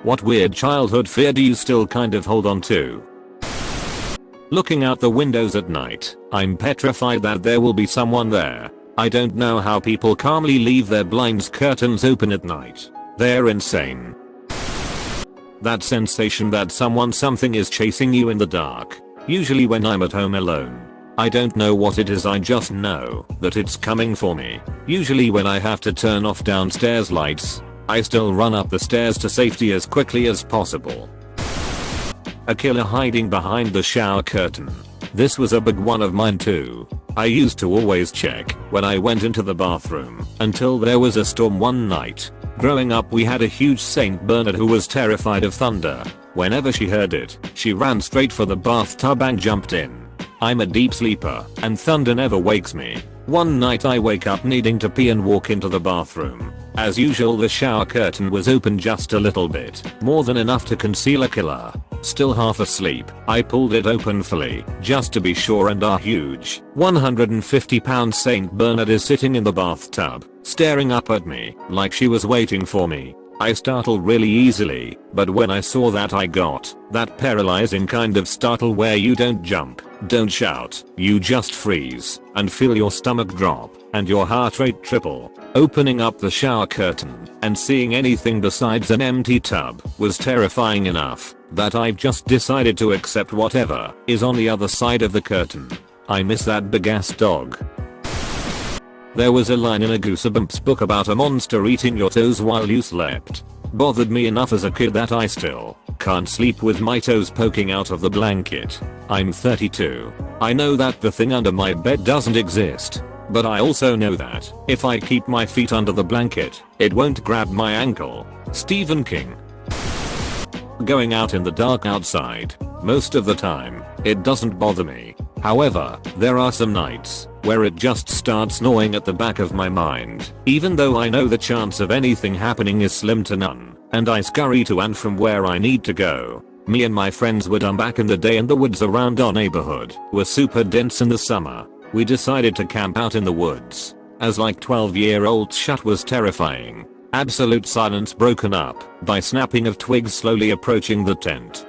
What weird childhood fear do you still kind of hold on to? Looking out the windows at night, I'm petrified that there will be someone there. I don't know how people calmly leave their blinds curtains open at night. They're insane. That sensation that something is chasing you in the dark. Usually when I'm at home alone. I don't know what it is, I just know that it's coming for me. Usually when I have to turn off downstairs lights, I still run up the stairs to safety as quickly as possible. A killer hiding behind the shower curtain. This was a big one of mine too. I used to always check when I went into the bathroom until there was a storm one night. Growing up we had a huge Saint Bernard who was terrified of thunder. Whenever she heard it, she ran straight for the bathtub and jumped in. I'm a deep sleeper and thunder never wakes me. One night I wake up needing to pee and walk into the bathroom. As usual the shower curtain was open just a little bit, more than enough to conceal a killer. Still half asleep, I pulled it open fully, just to be sure, and our huge 150-pound Saint Bernard is sitting in the bathtub, staring up at me like she was waiting for me. I startled really easily, but when I saw that I got that paralyzing kind of startle where you don't jump, don't shout, you just freeze and feel your stomach drop and your heart rate triple. Opening up the shower curtain and seeing anything besides an empty tub was terrifying enough that I've just decided to accept whatever is on the other side of the curtain. I miss that big ass dog. There was a line in a Goosebumps book about a monster eating your toes while you slept. Bothered me enough as a kid that I still can't sleep with my toes poking out of the blanket. I'm 32. I know that the thing under my bed doesn't exist. But I also know that if I keep my feet under the blanket, it won't grab my ankle. Stephen King. Going out in the dark outside. Most of the time, it doesn't bother me. However, there are some nights where it just starts gnawing at the back of my mind, even though I know the chance of anything happening is slim to none, and I scurry to and from where I need to go. Me and my friends were done back in the day, and the woods around our neighborhood were super dense in the summer. We decided to camp out in the woods. As like 12-year-olds, shut was terrifying. Absolute silence broken up by snapping of twigs slowly approaching the tent.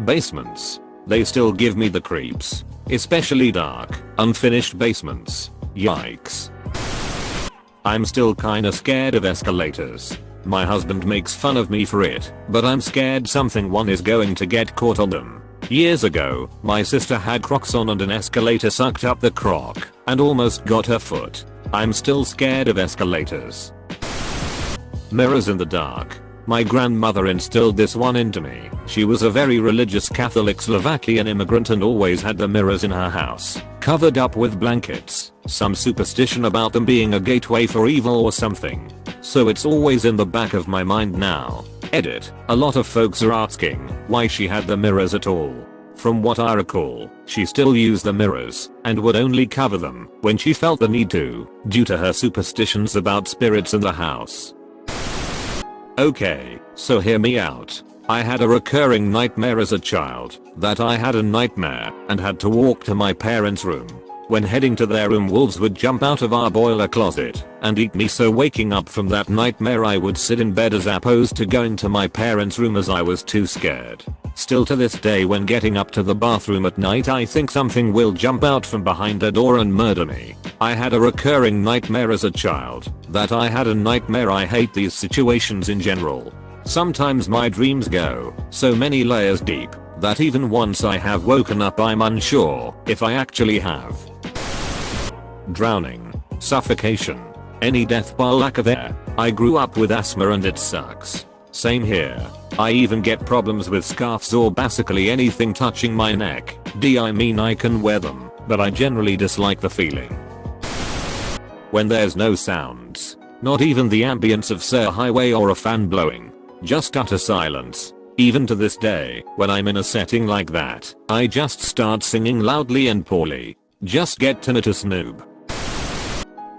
Basements. They still give me the creeps. Especially dark, unfinished basements. Yikes. I'm still kinda scared of escalators. My husband makes fun of me for it, but I'm scared something is going to get caught on them. Years ago, my sister had Crocs on and an escalator sucked up the Croc and almost got her foot. I'm still scared of escalators. Mirrors in the dark. My grandmother instilled this one into me. She was a very religious Catholic Slovakian immigrant and always had the mirrors in her house, covered up with blankets. Some superstition about them being a gateway for evil or something. So it's always in the back of my mind now. Edit. A lot of folks are asking why she had the mirrors at all. From what I recall, she still used the mirrors and would only cover them when she felt the need to, due to her superstitions about spirits in the house. Okay, so hear me out. I had a recurring nightmare as a child that I had a nightmare and had to walk to my parents' room. When heading to their room, wolves would jump out of our boiler closet and eat me, so waking up from that nightmare I would sit in bed as opposed to going to my parents' room as I was too scared. Still to this day, when getting up to the bathroom at night, I think something will jump out from behind a door and murder me. I had a recurring nightmare as a child that I had a nightmare. I hate these situations in general. Sometimes my dreams go so many layers deep that even once I have woken up, I'm unsure if I actually have. Drowning. Suffocation. Any death by lack of air. I grew up with asthma and it sucks. Same here. I even get problems with scarves or basically anything touching my neck. I mean I can wear them, but I generally dislike the feeling. When there's no sounds. Not even the ambience of say a highway or a fan blowing. Just utter silence. Even to this day, when I'm in a setting like that, I just start singing loudly and poorly. Just get tinnitus noob.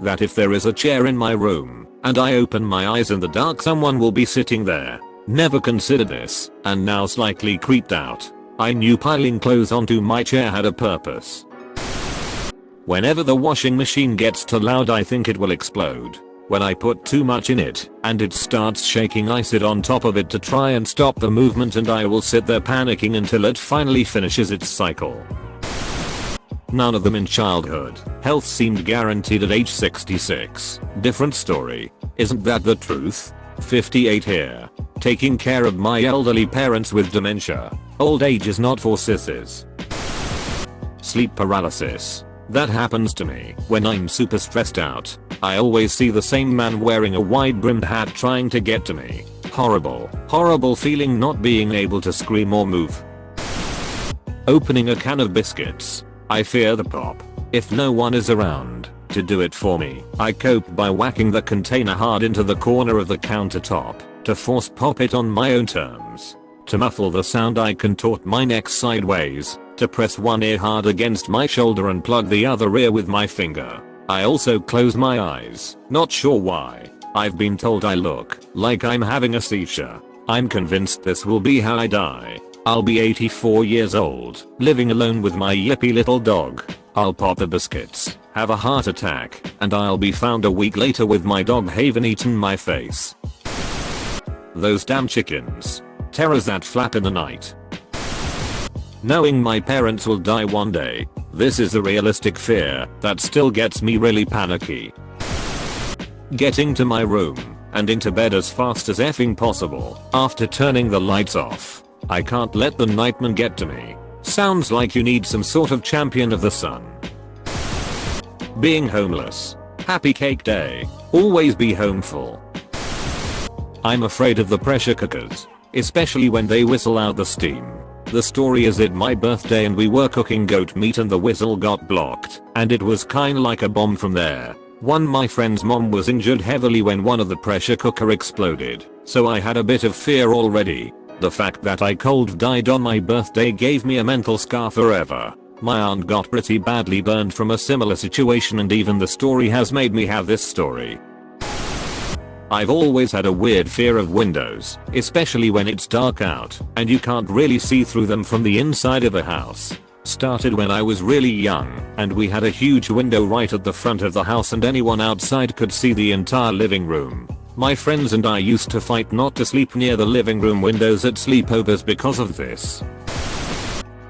That if there is a chair in my room and I open my eyes in the dark, someone will be sitting there. Never considered this, and now slightly creeped out. I knew piling clothes onto my chair had a purpose. Whenever the washing machine gets too loud, I think it will explode. When I put too much in it and it starts shaking, I sit on top of it to try and stop the movement, and I will sit there panicking until it finally finishes its cycle. None of them in childhood. Health seemed guaranteed at age 66. Different story. Isn't that the truth? 58 here. Taking care of my elderly parents with dementia. Old age is not for sissies. Sleep paralysis. That happens to me when I'm super stressed out. I always see the same man wearing a wide brimmed hat trying to get to me. Horrible, horrible feeling not being able to scream or move. Opening a can of biscuits. I fear the pop. If no one is around to do it for me, I cope by whacking the container hard into the corner of the countertop to force pop it on my own terms. To muffle the sound, I contort my neck sideways to press one ear hard against my shoulder and plug the other ear with my finger. I also close my eyes, not sure why. I've been told I look like I'm having a seizure. I'm convinced this will be how I die. I'll be 84 years old, living alone with my yippy little dog. I'll pop the biscuits, have a heart attack, and I'll be found a week later with my dog having eaten my face. Those damn chickens. Terrors that flap in the night. Knowing my parents will die one day. This is a realistic fear that still gets me really panicky. Getting to my room and into bed as fast as effing possible after turning the lights off. I can't let the nightman get to me. Sounds like you need some sort of champion of the sun. Being homeless. Happy cake day. Always be homeful. I'm afraid of the pressure cookers, especially when they whistle out the steam. The story is at my birthday and we were cooking goat meat and the whistle got blocked, and it was kinda like a bomb from there. My friend's mom was injured heavily when one of the pressure cooker exploded, so I had a bit of fear already. The fact that I cold died on my birthday gave me a mental scar forever. My aunt got pretty badly burned from a similar situation, and even the story has made me have this story. I've always had a weird fear of windows, especially when it's dark out and you can't really see through them from the inside of a house. Started when I was really young and we had a huge window right at the front of the house and anyone outside could see the entire living room. My friends and I used to fight not to sleep near the living room windows at sleepovers because of this.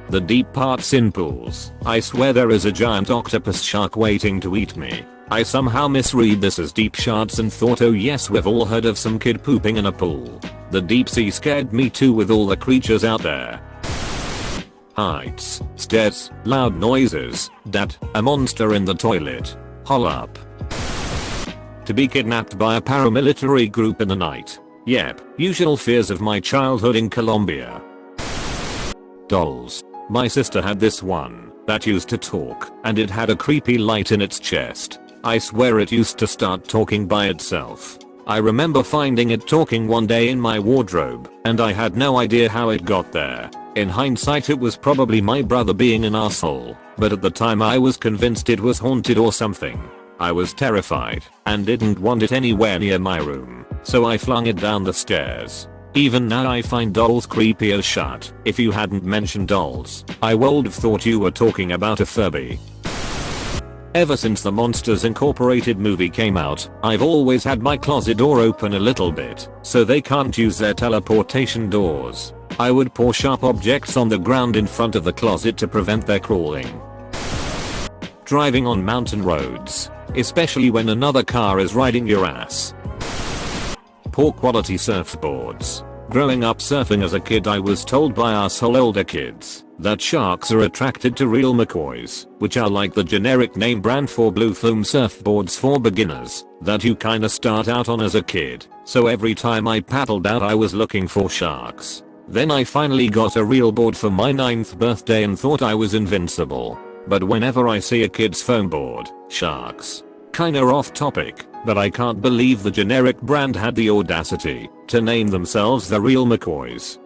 The deep parts in pools. I swear there is a giant octopus shark waiting to eat me. I somehow misread this as deep sharks and thought, oh yes, we've all heard of some kid pooping in a pool. The deep sea scared me too with all the creatures out there. Heights, stairs, loud noises, dat, a monster in the toilet. Hol up. To be kidnapped by a paramilitary group in the night. Yep, usual fears of my childhood in Colombia. Dolls. My sister had this one that used to talk, and it had a creepy light in its chest. I swear it used to start talking by itself. I remember finding it talking one day in my wardrobe, and I had no idea how it got there. In hindsight, it was probably my brother being an asshole, but at the time I was convinced it was haunted or something. I was terrified and didn't want it anywhere near my room, so I flung it down the stairs. Even now I find dolls creepy as shit. If you hadn't mentioned dolls, I would have thought you were talking about a Furby. Ever since the Monsters Incorporated movie came out, I've always had my closet door open a little bit, so they can't use their teleportation doors. I would pour sharp objects on the ground in front of the closet to prevent their crawling. Driving on mountain roads, especially when another car is riding your ass. Poor quality surfboards. Growing up surfing as a kid, I was told by asshole older kids that sharks are attracted to real McCoys, which are like the generic name brand for blue foam surfboards for beginners that you kinda start out on as a kid. So every time I paddled out I was looking for sharks. Then I finally got a real board for my 9th birthday and thought I was invincible. But whenever I see a kid's foam board, sharks. Kinda off topic, but I can't believe the generic brand had the audacity to name themselves the real McCoys.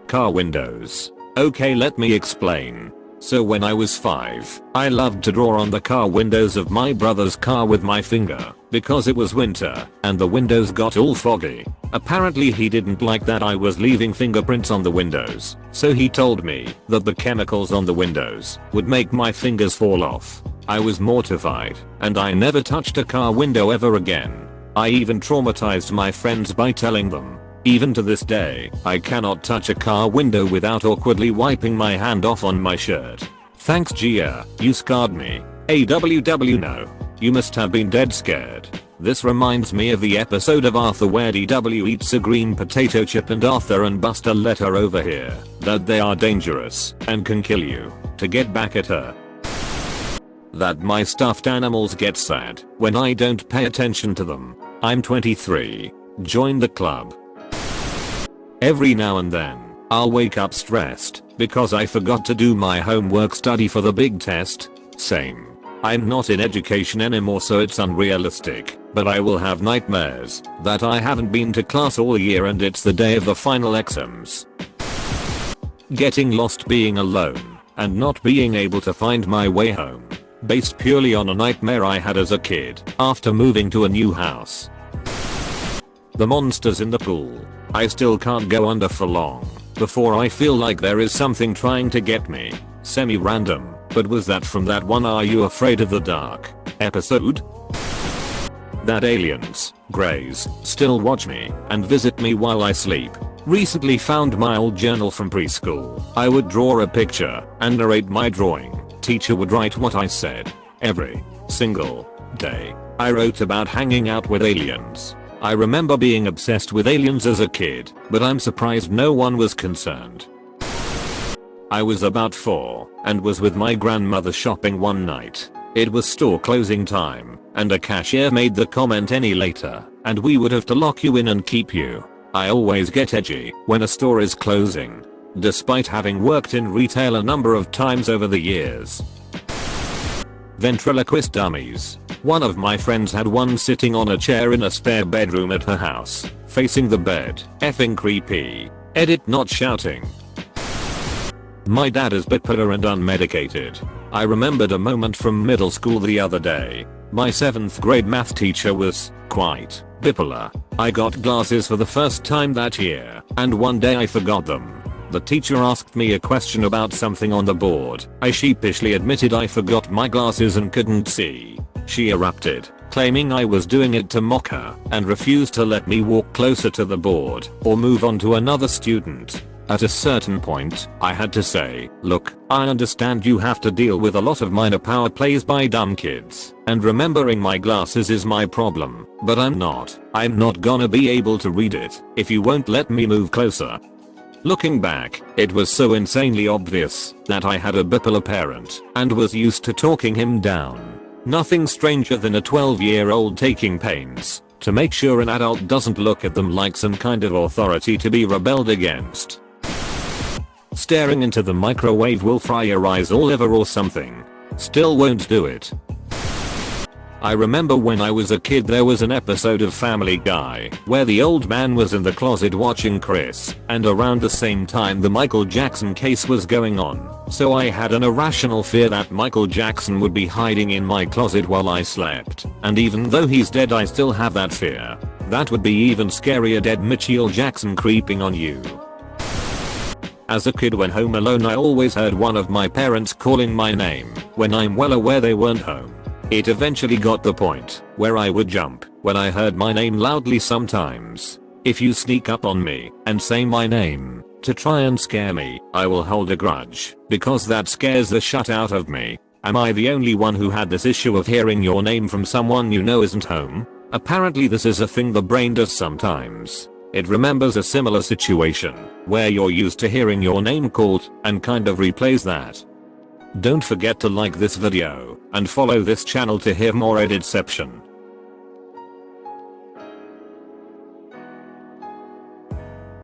Car windows. Okay, let me explain. So when I was 5, I loved to draw on the car windows of my brother's car with my finger, because it was winter and the windows got all foggy. Apparently he didn't like that I was leaving fingerprints on the windows, so he told me that the chemicals on the windows would make my fingers fall off. I was mortified, and I never touched a car window ever again. I even traumatized my friends by telling them. Even to this day, I cannot touch a car window without awkwardly wiping my hand off on my shirt. Thanks Gia, you scarred me. AWW no. You must have been dead scared. This reminds me of the episode of Arthur where DW eats a green potato chip and Arthur and Buster let her over here that they are dangerous and can kill you to get back at her. That my stuffed animals get sad when I don't pay attention to them. I'm 23. Join the club. Every now and then, I'll wake up stressed because I forgot to do my homework study for the big test. Same. I'm not in education anymore so it's unrealistic, but I will have nightmares that I haven't been to class all year and it's the day of the final exams. Getting lost being alone and not being able to find my way home, based purely on a nightmare I had as a kid after moving to a new house. The monsters in the pool. I still can't go under for long before I feel like there is something trying to get me. Semi-random, but was that from that one Are You Afraid of the Dark episode? That aliens, greys, still watch me and visit me while I sleep. Recently found my old journal from preschool. I would draw a picture and narrate my drawing. Teacher would write what I said. Every single day, I wrote about hanging out with aliens. I remember being obsessed with aliens as a kid, but I'm surprised no one was concerned. I was about 4 and was with my grandmother shopping one night. It was store closing time and a cashier made the comment any later and we would have to lock you in and keep you. I always get edgy when a store is closing, despite having worked in retail a number of times over the years. Ventriloquist dummies. One of my friends had one sitting on a chair in a spare bedroom at her house, facing the bed. Effing creepy. Edit not shouting. My dad is bipolar and unmedicated. I remembered a moment from middle school the other day. My 7th grade math teacher was quite bipolar. I got glasses for the first time that year, and one day I forgot them. The teacher asked me a question about something on the board. I sheepishly admitted I forgot my glasses and couldn't see. She erupted, claiming I was doing it to mock her, and refused to let me walk closer to the board or move on to another student. At a certain point, I had to say, look, I understand you have to deal with a lot of minor power plays by dumb kids, and remembering my glasses is my problem, but I'm not gonna be able to read it if you won't let me move closer. Looking back, it was so insanely obvious that I had a bipolar parent and was used to talking him down. Nothing stranger than a 12-year-old taking pains to make sure an adult doesn't look at them like some kind of authority to be rebelled against. Staring into the microwave will fry your eyes all over or something. Still won't do it. I remember when I was a kid there was an episode of Family Guy where the old man was in the closet watching Chris, and around the same time the Michael Jackson case was going on, so I had an irrational fear that Michael Jackson would be hiding in my closet while I slept, and even though he's dead I still have that fear. That would be even scarier, dead Mitchell Jackson creeping on you. As a kid when home alone I always heard one of my parents calling my name when I'm well aware they weren't home. It eventually got the point where I would jump when I heard my name loudly sometimes. If you sneak up on me and say my name to try and scare me, I will hold a grudge because that scares the shit out of me. Am I the only one who had this issue of hearing your name from someone you know isn't home? Apparently this is a thing the brain does sometimes. It remembers a similar situation where you're used to hearing your name called and kind of replays that. Don't forget to like this video and follow this channel to hear more Redditception.